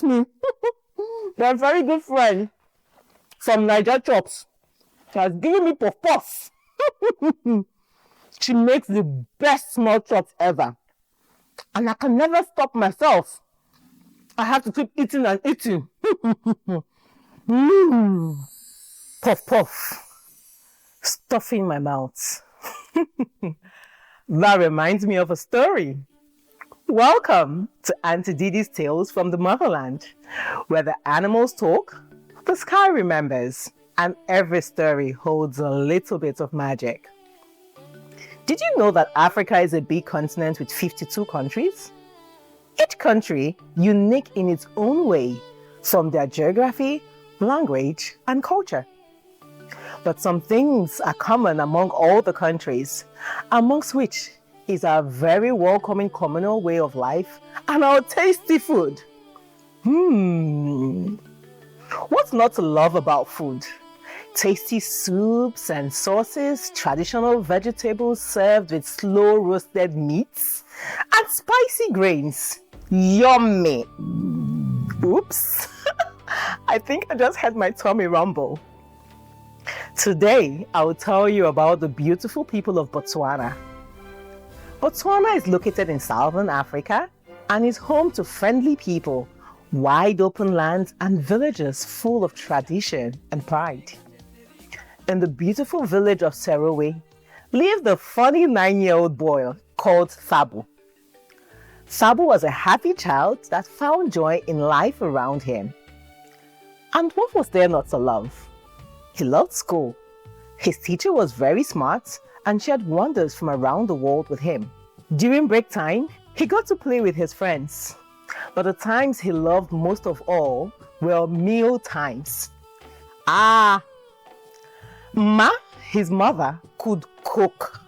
not me. They're a very good friend from Niger Chops. She has given me puff puff. She makes the best small chops ever. And I can never stop myself. I have to keep eating and eating. Puff puff. Stuffing my mouth. That reminds me of a story. Welcome to Auntie Didi's Tales from the Motherland, where the animals talk, the sky remembers, and every story holds a little bit of magic. Did you know that Africa is a big continent with 52 countries? Each country unique in its own way, from their geography, language, and culture. But some things are common among all the countries, amongst which is our very welcoming communal way of life and our tasty food. What's not to love about food? Tasty soups and sauces, traditional vegetables served with slow roasted meats, and spicy grains. Yummy! Oops! I think I just had my tummy rumble. Today, I will tell you about the beautiful people of Botswana. Botswana is located in southern Africa and is home to friendly people, wide open lands, and villages full of tradition and pride. In the beautiful village of Serowe lived a funny 9-year-old boy called Thabo. Thabo was a happy child that found joy in life around him. And what was there not to love? He loved school. His teacher was very smart and shared wonders from around the world with him. During break time, he got to play with his friends. But the times he loved most of all were meal times. Ma, his mother, could cook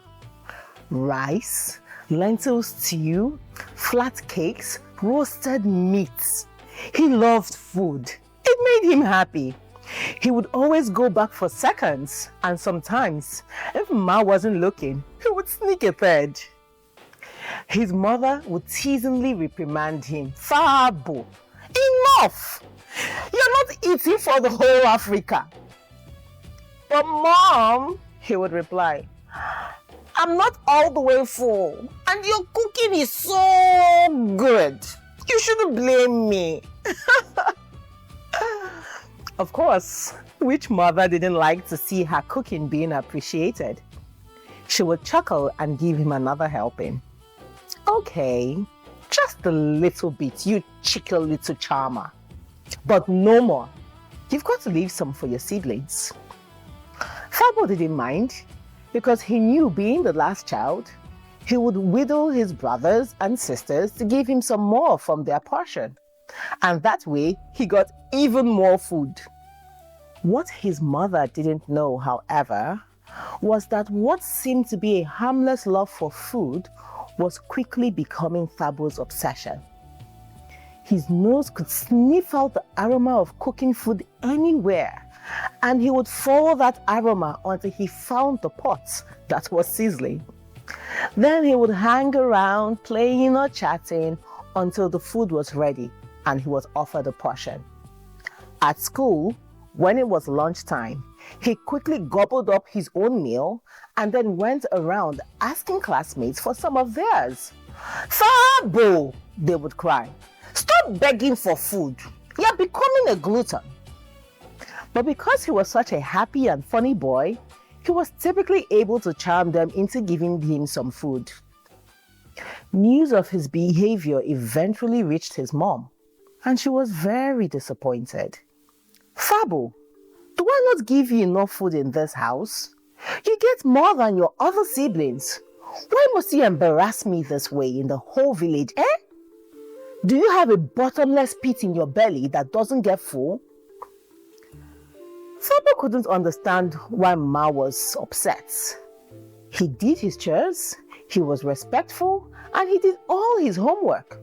rice, lentil stew, flat cakes, roasted meats. He loved food. It made him happy. He would always go back for seconds, and sometimes, if Ma wasn't looking, he would sneak a third. His mother would teasingly reprimand him. Thabo, enough! You're not eating for the whole Africa. But Mom, he would reply, I'm not all the way full, and your cooking is so good. You shouldn't blame me. Of course, which mother didn't like to see her cooking being appreciated? She would chuckle and give him another helping. Okay, just a little bit, you cheeky little charmer. But no more. You've got to leave some for your siblings. Thabo didn't mind, because he knew being the last child, he would wheedle his brothers and sisters to give him some more from their portion. And that way, he got even more food. What his mother didn't know, however, was that what seemed to be a harmless love for food was quickly becoming Thabo's obsession. His nose could sniff out the aroma of cooking food anywhere, and he would follow that aroma until he found the pot that was sizzling. Then he would hang around playing or chatting until the food was ready and he was offered a portion. At school, when it was lunchtime, he quickly gobbled up his own meal and then went around asking classmates for some of theirs. Thabo, they would cry. Stop begging for food. You're becoming a glutton. But because he was such a happy and funny boy, he was typically able to charm them into giving him some food. News of his behavior eventually reached his mom, and she was very disappointed. Thabo, do I not give you enough food in this house? You get more than your other siblings. Why must you embarrass me this way in the whole village, eh? Do you have a bottomless pit in your belly that doesn't get full? Thabo couldn't understand why Ma was upset. He did his chores, he was respectful, and he did all his homework.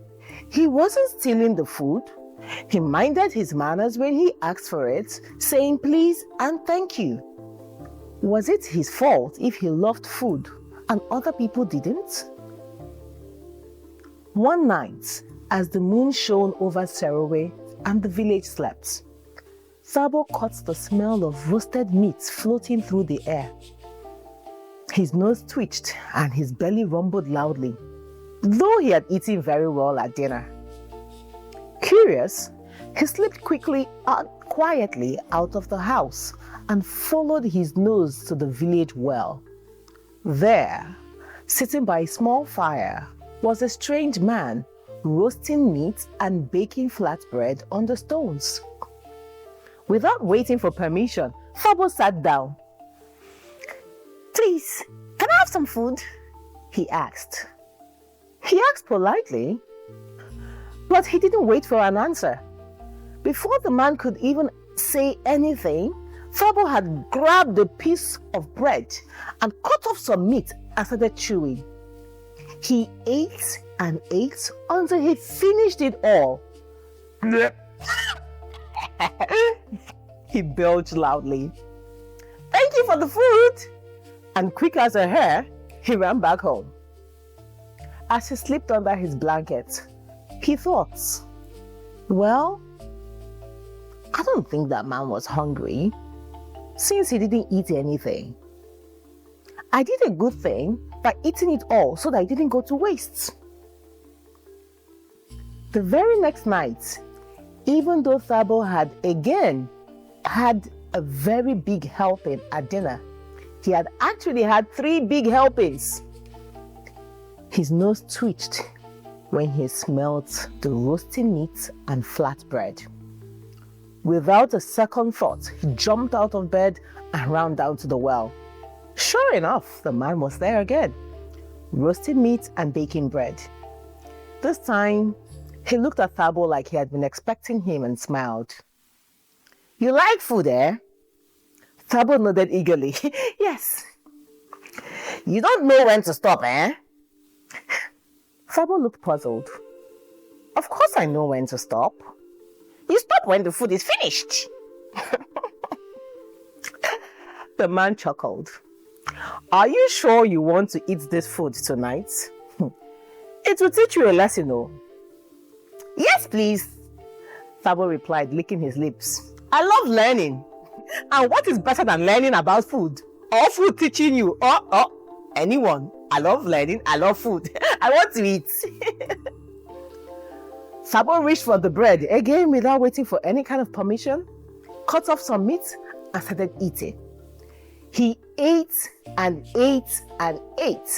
He wasn't stealing the food. He minded his manners when he asked for it, saying please and thank you. Was it his fault if he loved food and other people didn't? One night, as the moon shone over Serowe and the village slept. Thabo caught the smell of roasted meat floating through the air. His nose twitched and his belly rumbled loudly, though he had eaten very well at dinner. Curious, he slipped quietly out of the house and followed his nose to the village well. There, sitting by a small fire, was a strange man roasting meat and baking flatbread on the stones. Without waiting for permission, Thabo sat down. "Please, can I have some food?" he asked. He asked politely, but he didn't wait for an answer. Before the man could even say anything, Thabo had grabbed a piece of bread and cut off some meat and started chewing. He ate and ate until he finished it all. He belched loudly. "Thank you for the food!" And quick as a hare, he ran back home. As he slipped under his blanket, he thought, well, I don't think that man was hungry, since he didn't eat anything. I did a good thing by eating it all so that it didn't go to waste. The very next night, even though Thabo had again had a very big helping at dinner, he had actually had 3 big helpings. His nose twitched when he smelled the roasting meat and flatbread. Without a second thought, he jumped out of bed and ran down to the well. Sure enough, the man was there again, roasting meat and baking bread. This time, he looked at Thabo like he had been expecting him and smiled. "You like food, eh?" Thabo nodded eagerly. "Yes." "You don't know when to stop, eh?" Thabo looked puzzled. "Of course I know when to stop. You stop when the food is finished." The man chuckled. "Are you sure you want to eat this food tonight? It will teach you a lesson, oh." "Yes, please," Thabo replied, licking his lips. "I love learning. And what is better than learning about food? Or food teaching you? Anyone. I love learning. I love food. I want to eat." Thabo reached for the bread, again without waiting for any kind of permission, cut off some meat and started eating. He ate and ate and ate.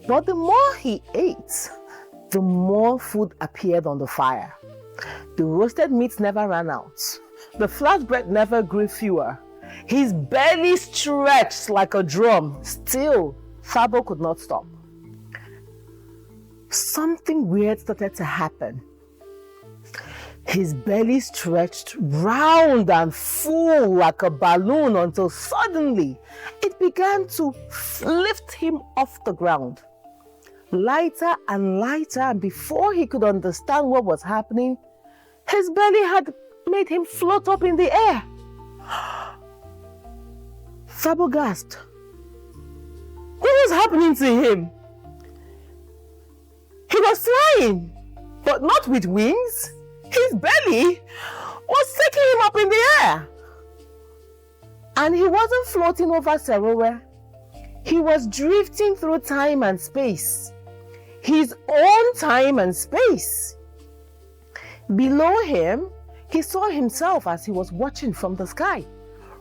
But the more he ate, the more food appeared on the fire. The roasted meat never ran out. The flatbread never grew fewer. His belly stretched like a drum. Still, Thabo could not stop. Something weird started to happen. His belly stretched round and full like a balloon until suddenly it began to lift him off the ground. Lighter and lighter, and before he could understand what was happening, his belly had made him float up in the air. Thabo gasped. What was happening to him? He was flying, but not with wings. His belly was taking him up in the air. And he wasn't floating over Serowe. He was drifting through time and space. His own time and space. Below him, he saw himself as he was watching from the sky,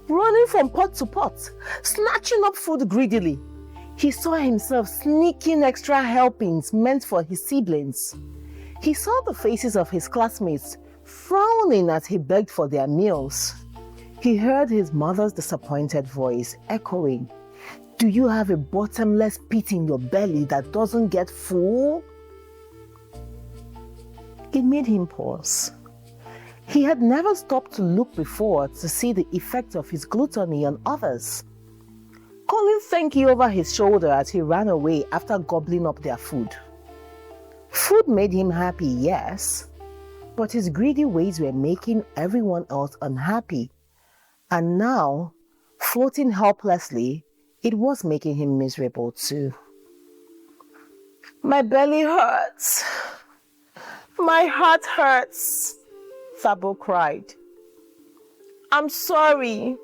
running from pot to pot, snatching up food greedily. He saw himself sneaking extra helpings meant for his siblings. He saw the faces of his classmates frowning as he begged for their meals. He heard his mother's disappointed voice echoing, "Do you have a bottomless pit in your belly that doesn't get full?" It made him pause. He had never stopped to look before to see the effect of his gluttony on others. Calling thank you over his shoulder as he ran away after gobbling up their food. Food made him happy, yes, but his greedy ways were making everyone else unhappy. And now, floating helplessly, it was making him miserable too. "My belly hurts. My heart hurts, Thabo cried. I'm sorry.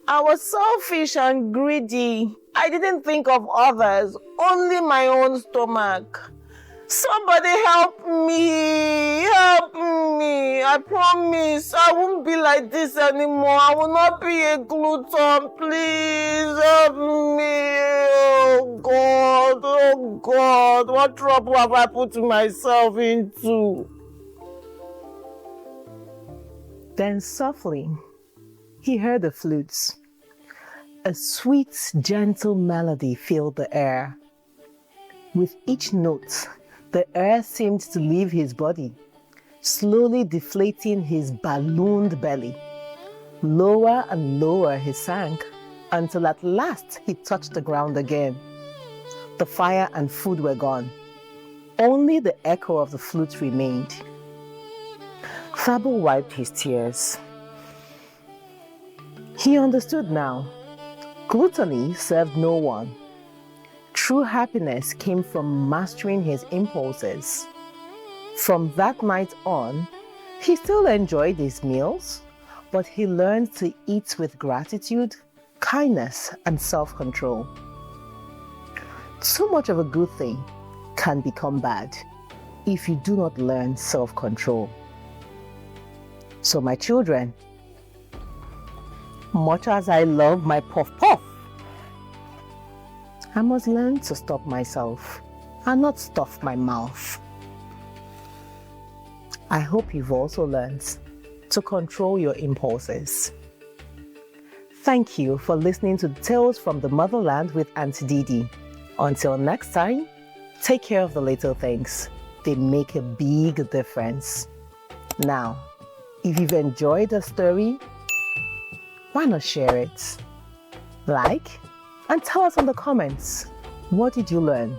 I was selfish and greedy. I didn't think of others, only my own stomach. Somebody help me! Help me! I promise I won't be like this anymore. I will not be a glutton. Please help me! Oh God! Oh God! What trouble have I put myself into? Then softly, he heard the flutes. A sweet, gentle melody filled the air. With each note, the air seemed to leave his body, slowly deflating his ballooned belly. Lower and lower he sank, until at last he touched the ground again. The fire and food were gone. Only the echo of the flute remained. Thabo wiped his tears. He understood now. Gluttony served no one. True happiness came from mastering his impulses. From that night on, he still enjoyed his meals, but he learned to eat with gratitude, kindness, and self-control. Too much of a good thing can become bad if you do not learn self-control. So my children, much as I love my puff-puff, I must learn to stop myself and not stuff my mouth. I hope you've also learned to control your impulses. Thank you for listening to Tales from the Motherland with Auntie Didi. Until next time, take care of the little things. They make a big difference. Now, if you've enjoyed the story, why not share it? Like and tell us in the comments, what did you learn?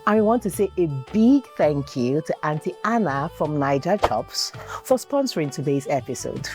I want to say a big thank you to Auntie Anna from Niger Chops for sponsoring today's episode.